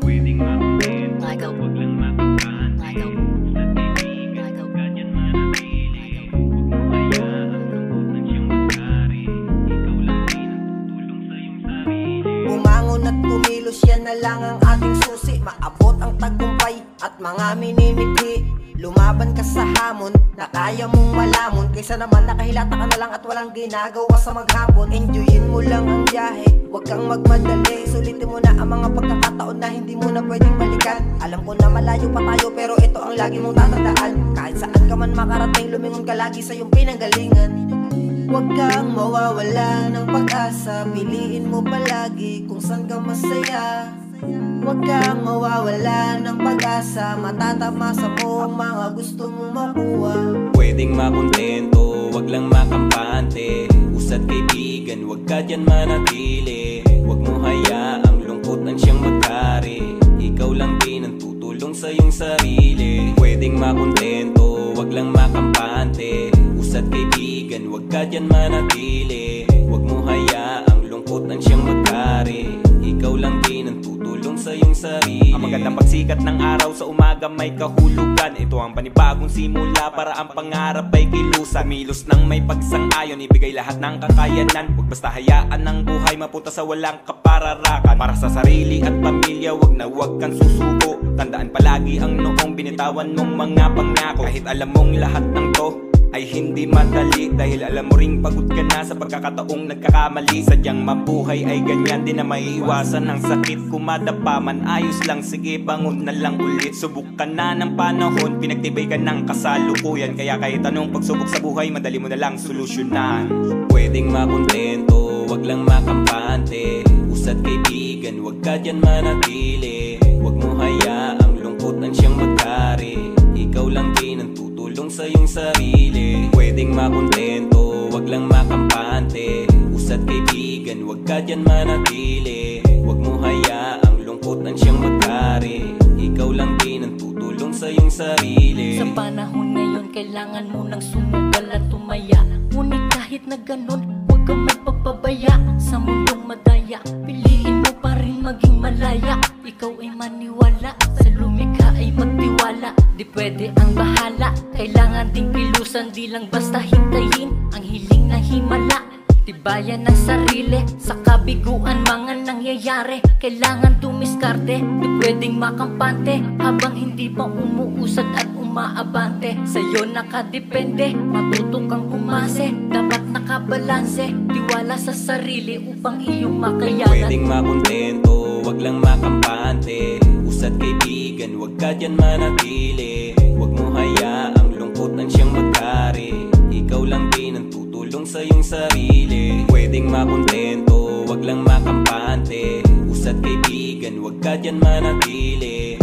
Pwedeng makontento, wag lang makapante. Sa kaibigan, ganyan manatili. Huwag mo hayaang lubutan siyang magkari. Ikaw lang din ang tutulong sa iyong sarili. Bumangon at kumilos, yan na lang ang ating susi. Maabot ang tagumpay at mga minimithi. Lumaban ka sa hamon na kaya mong malamon, kaysa naman nakahilata ka na lang at walang ginagawa sa maghapon. Enjoyin mo lang ang biyahe, huwag kang magmadali. Sulitin mo na ang mga pagkakataon na hindi mo na pwedeng balikan. Alam ko na malayo pa tayo, pero ito ang lagi mong tatandaan. Kahit saan ka man makarating, lumingon ka lagi sa iyong pinanggalingan. Huwag kang mawawala ng pag-asa, piliin mo palagi kung saan ka masaya. Huwag kang mawawala ng pag-asa, matatamasa mo ang mga gusto mong makuha. Pwedeng makontento, wag lang makampante. Usad kaibigan, wag ka dyan manatili. Huwag mo hayaang lungkotan siyang magkari. Ikaw lang din ang tutulong sa iyong sarili. Pwedeng makontento, wag lang makampante. Usad kaibigan, wag ka dyan manatili. Huwag mo hayaang lungkotan siyang magkari. Ikaw lang din ang tutulong sa iyong sarili. Ang magandang pagsikat ng araw sa umaga may kahulugan. Ito ang panibagong simula para ang pangarap ay kilusan. Milos ng may pagsang-ayon, ibigay lahat ng kakayanan. Huwag basta hayaan ng buhay mapunta sa walang kapararakan. Para sa sarili at pamilya, wag kang susuko. Tandaan palagi ang noong binitawan mong mga pangako. Kahit alam mong lahat ng to ay hindi madali, dahil alam mo ring pagod ka na sa pagkakataong nagkakamali. Sadyang mabuhay ay ganyan, di na maiiwasan ang sakit. Kumadapa man ayos lang, sige bangon na lang ulit. Subok ka na ng panahon, pinagtibay ka ng kasalukuyan. Kaya kahit anong pagsubok sa buhay, madali mo na lang solusyonan. Pwedeng makontento, wag lang makampante. Usad kaibigan, wag ka dyan manatili. Huwag mo hayaang lungkotan siyang magkari. Ikaw lang din ang tutulong sa iyong sarili. Pwedeng makontento, wag lang makampante. Usad kaibigan, wag ka dyan manatili. Huwag mo hayaang lungkotan siyang magkari. Ikaw lang din ang tutulong sa iyong sarili. Sa panahon ngayon, kailangan mo nang sumugal at tumaya. Ngunit kahit na ganun, huwag kang magpapabaya. Sa mundong madaya, piliin mo pa rin maging malaya. Ikaw ay maniwala, sa lumikha ay magtiwala. Di pwede ang bahala, kailangan ding kilusan. Di lang basta hintayin ang hiling na himala. Tibayan ng sarili, sa kabiguan mga nangyayari. Kailangan tumiskarte, di pwedeng makampante. Habang hindi pa umuusad at umaabante, sa'yo nakadepende, matuto kang umase. Dapat nakabalanse, tiwala sa sarili upang iyong makayanan. Pwedeng makontento, wag lang makampante. Usad kaibigan, wag ka dyan manatili. Huwag mo hayaang lungkotan siyang magkari. Ikaw lang din ang tutulong sa iyong sarili. Pwedeng makontento, wag lang makampante. Usad kaibigan, wag ka dyan manatili.